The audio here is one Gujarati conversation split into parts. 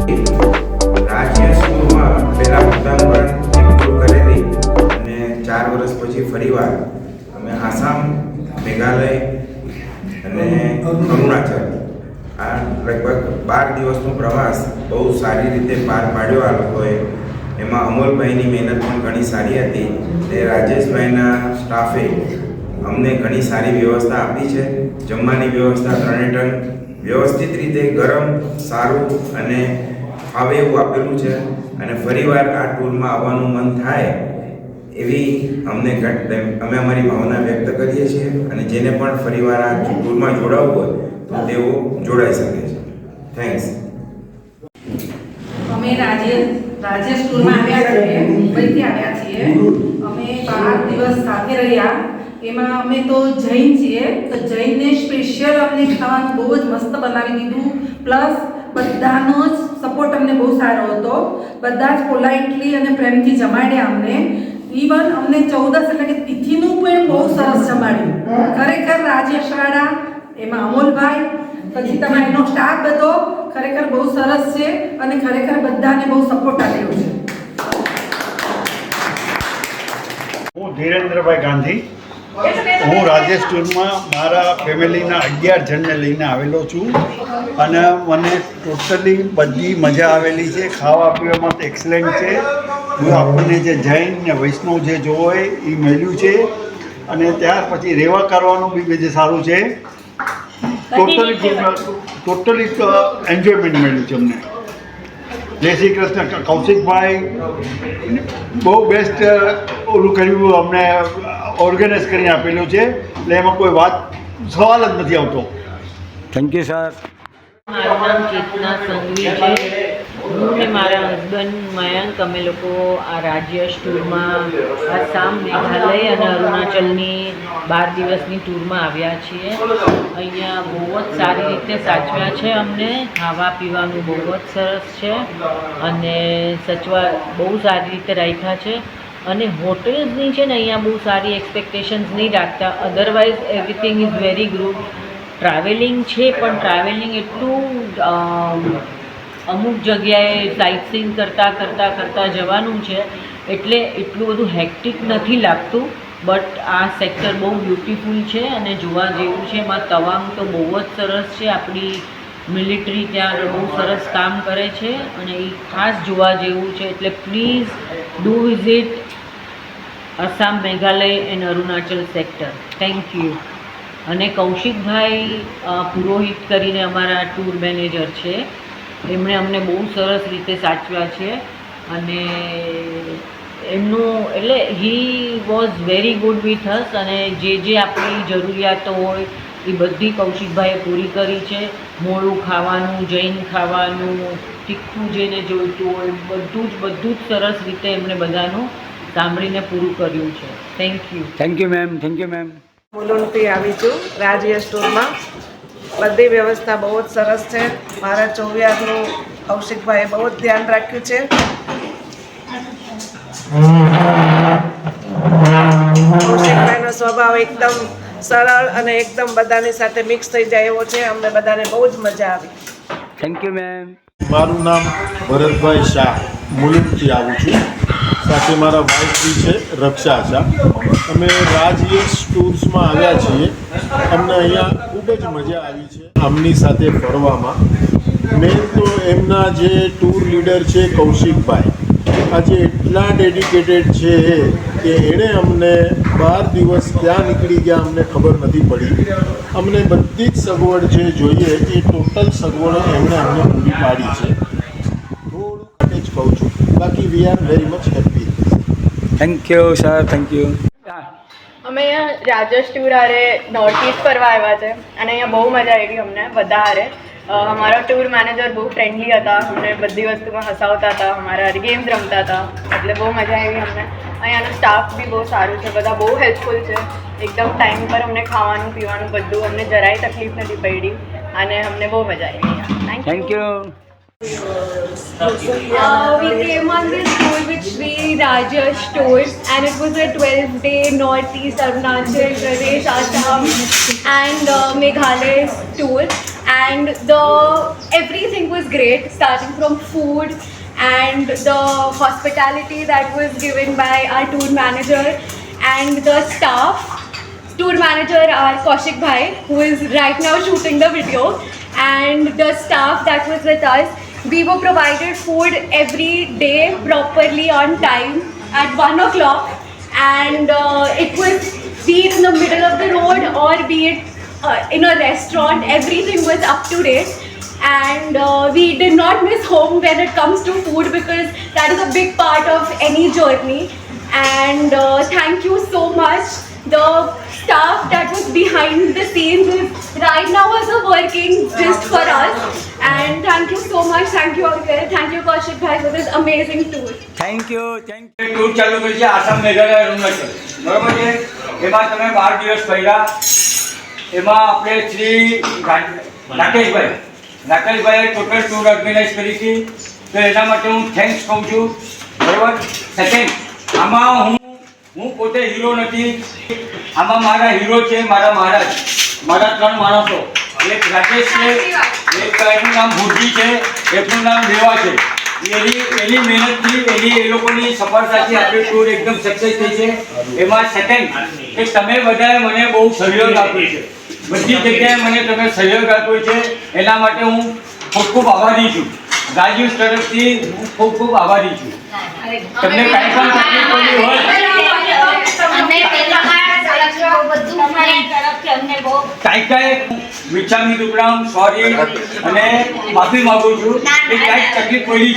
રાજ્ય સ્કૂલમાં પહેલા ભૂતાન પણ એક ટૂર કરેલી અને 4 વર્ષ પછી ફરીવાર અમે આસામ, મેઘાલય અને અરુણાચલ આ લગભગ 12 દિવસનો પ્રવાસ બહુ સારી રીતે પાર પાડ્યો આ લોકોએ. એમાં અમોલભાઈની મહેનત પણ ઘણી સારી હતી. તે રાજેશભાઈના સ્ટાફે અમને ઘણી સારી વ્યવસ્થા આપી છે. જમવાની વ્યવસ્થા 3 ટન વ્યવસ્થિત રીતે ગરમ, સારું અને ફાવે એવું આપેલું છે. અને ફરીવાર આ ટૂરમાં આવવાનું મન થાય એવી અમે અમારી ભાવના વ્યક્ત કરીએ છીએ. અને જેને પણ ફરીવાર આ ટૂરમાં જોડાવવું હોય તો તેઓ જોડાઈ શકે છે. થેન્ક્સ. અમે રાજેશ ટૂરમાં આવ્યા છીએ, મુંબઈથી આવ્યા છીએ. અમે 12 દિવસ સાથે રહ્યા. એમાં અમે તો જૈન છીએ, તો જૈનને સ્પેશિયલ અમને ખાવાનું બહુ જ મસ્ત બનાવી દીધું. પ્લસ બધાનો જ સપોર્ટ અમને બહુ સારો હતો. બધા જ પોલાઇટલી અને પ્રેમથી જમાડ્યા અમને. ઇવન અમને 14 એટલે કે તિથિનું પણ બહુ સરસ જમાડ્યું. ખરેખર રાજેશવાળા, એમાં અમોલભાઈ, પછી તમારો એનો સ્ટાફ બધો ખરેખર બહુ સરસ છે અને ખરેખર બધાને બહુ સપોર્ટ આપ્યો છે. હું ધીરેન્દ્રભાઈ ગાંધી. હું રાજેશ ટૂરમાં મારા ફેમિલીના 11 જણને લઈને આવેલો છું અને મને ટોટલી બધી મજા આવેલી છે. ખાવા પીવામાં તો એક્સલન્ટ છે. આપણને જે જૈન ને વૈષ્ણવ જે જોવો હોય એ મળ્યું છે. અને ત્યાર પછી રહેવા કરવાનું બી બધે સારું છે. ટોટલી એન્જોયમેન્ટ મળ્યું છે અમને. જય શ્રી કૃષ્ણ. કૌશિકભાઈ બહુ બેસ્ટ ઓલું કર્યું, અમને ઓર્ગેનાઇઝ કરીને આપેલું છે. એટલે એમાં કોઈ સવાલ જ નથી આવતો. Thank you sir. મારું નામ ચેતના સંઘવી છે. હું ને મારા હસબન્ડ મયંક અમે લોકો આ રાજ્ય ટૂરમાં આસામ, મેઘાલય અને અરુણાચલની 12 દિવસની ટૂરમાં આવ્યા છીએ. અહીંયા બહુ જ સારી રીતે સાચવ્યા છે અમને. ખાવા પીવાનું બહુ જ સરસ છે અને સચવા બહુ સારી રીતે રાખ્યા છે. અને હોટેલ્સની છે ને અહીંયા બહુ સારી એક્સપેક્ટેશન્સ નહીં રાખતા. Otherwise everything is very good. Travelling છે પણ ટ્રાવેલિંગ એટલું અમુક જગ્યાએ સાઇટ સીન કરતાં જવાનું છે એટલે એટલું બધું હેક્ટિક નથી લાગતું. બટ આ સેક્ટર બહુ બ્યુટિફુલ છે અને જોવા જેવું છે. એમાં તવાંગ તો બહુ જ સરસ છે. આપણી મિલિટરી ત્યાં બહુ સરસ કામ કરે છે અને એ ખાસ જોવા જેવું છે. એટલે please do visit Assam, Meghalaya and Arunachal sector. Thank you. અને કૌશિકભાઈ પુરોહિત કરીને અમારા ટૂર મેનેજર છે. એમણે અમને બહુ સરસ રીતે સાચવ્યા છે અને એમનું એટલે he was very good with us. અને જે આપણી જરૂરિયાતો હોય એ બધી કૌશિકભાઈએ પૂરી કરી છે. મોળું ખાવાનું, જૈન ખાવાનું, તીખું જેને જોઈતું હોય બધું જ સરસ રીતે એમણે બધાનું સાંભળીને પૂરું કર્યું છે. Thank you. Thank you ma'am. Thank you ma'am. મુલુંડથી આવી છું રાજ્ય ટૂરમાં. બધી વ્યવસ્થા બહુ જ સરસ છે. મારા ચોવિયારનું કૌશિકભાઈએ બહુ જ ધ્યાન રાખ્યું છે. કૌશિકભાઈનો સ્વભાવ એકદમ સરળ અને એકદમ બધાની સાથે મિક્સ થઈ જાય એવો છે. અમને બધાને બહુ જ મજા આવી. Thank you ma'am. મારું નામ ભરતભાઈ શાહ, મુલુંડથી આવું છું. સાથે મારા વાઇફ બી છે રક્ષા શાહ. અમે રાજયશ ટૂર્સમાં આવ્યા છીએ. અમને અહીંયા ખૂબ જ મજા આવી છે આમની સાથે ફરવામાં. મેન તો એમના જે ટૂર લીડર છે કૌશિકભાઈ, આજે એટલા ડેડિકેટેડ છે કે એણે અમને 12 દિવસ ક્યાં નીકળી ગયા અમને ખબર નથી પડી. અમને બધી જ સગવડ જે જોઈએ એ ટોટલ સગવડો એમણે અમને પૂરી પાડી છે. થોડુંક જ કહું છું, બાકી we are very much happy. Thank you sir. Thank you. અમે અહીંયા રાજેશ ટૂર હારે નોર્થ ઇસ્ટ ફરવા આવ્યા છે અને અહીંયા બહુ મજા આવી અમને બધા હારે. અમારા ટૂર મેનેજર બહુ ફ્રેન્ડલી હતા. અમને બધી વસ્તુમાં હસાવતા હતા, અમારા ગેમ્સ રમતા હતા, એટલે બહુ મજા આવી અમને. અહીંયાનો સ્ટાફ બી બહુ સારું છે, બધા બહુ હેલ્પફુલ છે. એકદમ ટાઈમ પર અમને ખાવાનું પીવાનું બધું, અમને જરાય તકલીફ નથી પડી અને અમને બહુ મજા આવી અહીંયા. Thank you. We came on this tour with Sri Rajesh Tour and it was a 12-day Northeast Arunachal Pradesh, Assam and Meghalaya tour. and everything was great, starting from food and the hospitality that was given by our tour manager and the staff. Tour manager our Kaushik Bhai, who is right now shooting the video, and the staff that was with us. We were provided food every day properly on time at 1 o'clock, and it was, be it in the middle of the road or be it in a restaurant, everything was up to date. And we did not miss home when it comes to food, because that is a big part of any journey. And thank you so much. The staff that was behind the scenes is right now also working just for us. And thank you so much. Thank you, Uncle. Thank you, Kaushik Bhai, for this amazing tour. Thank you thank you tour ચાલુ કરી છે આસામ મેઘાલય અરુણાચલ, બરોબર છે. એમાં તમે 12 દિવસ ફર્યા. એમાં આપણે શ્રી રાકેશભાઈએ ટોટલ ટૂર ઓર્ગેનાઇઝ કરી હતી, તો એના માટે હું થેન્ક્સ કહું છું, બરોબર. સેકન્ડ, આમાં હું પોતે હીરો નથી, આમાં મારા હીરો છે મારા મહારાજ, મારા 3 માણસો. એક રાકેશ છે, એક એનું નામ ભુજી છે, એકનું નામ દેવા છે. એની મહેનતથી એ લોકોની સફળતાથી આપણી ટૂર એકદમ સક્સેસ થઈ છે. એમાં સેકન્ડ કે તમે બધાએ મને બહુ સહયોગ આપ્યો છે, બધી જગ્યાએ મને તમે સહયોગ આપ્યો છે, એના માટે હું ખૂબ ખૂબ આભારી છું. રાજ્ય તરફથી હું ખૂબ ખૂબ આભારી છું. તમને કાંઈ પણ તકલીફ પડી હોય, કાંઈ વિચારની ટુકડામ સોરી અને માફી માગું છું કે કાંઈક તકલીફ પડી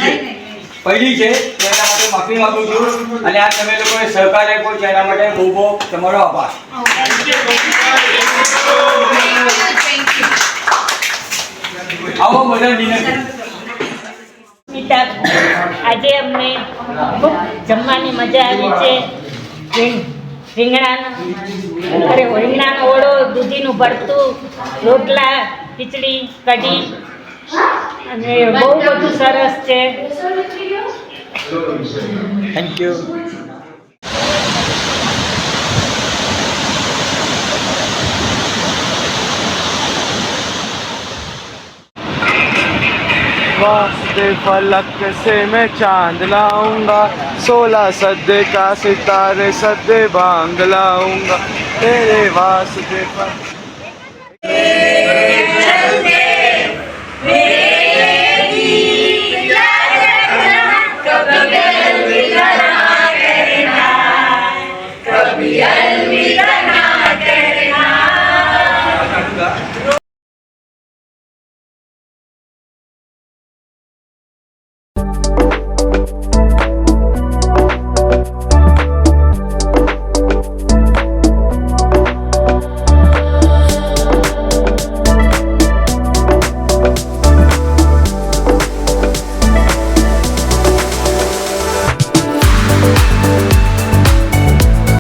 છે તો એના માટે માફી માગું છું. અને આ તમે લોકોએ સહકાર આપ્યો છે એના માટે બહુ બહુ તમારો આભાર. આવો બધા ડિનર. આજે અમને ખૂબ જમવાની મજા આવી છે. રીંગણાનો ઓળો, દૂધીનું ભરતું, રોટલા, ખીચડી, કઢી અને બહુ બધું સરસ છે. Thank you. वास्ते फलक से मैं चांद लाऊंगा, 16 सद्दे का सितारे सद्दे बांग लाऊंगा, तेरे वास्ते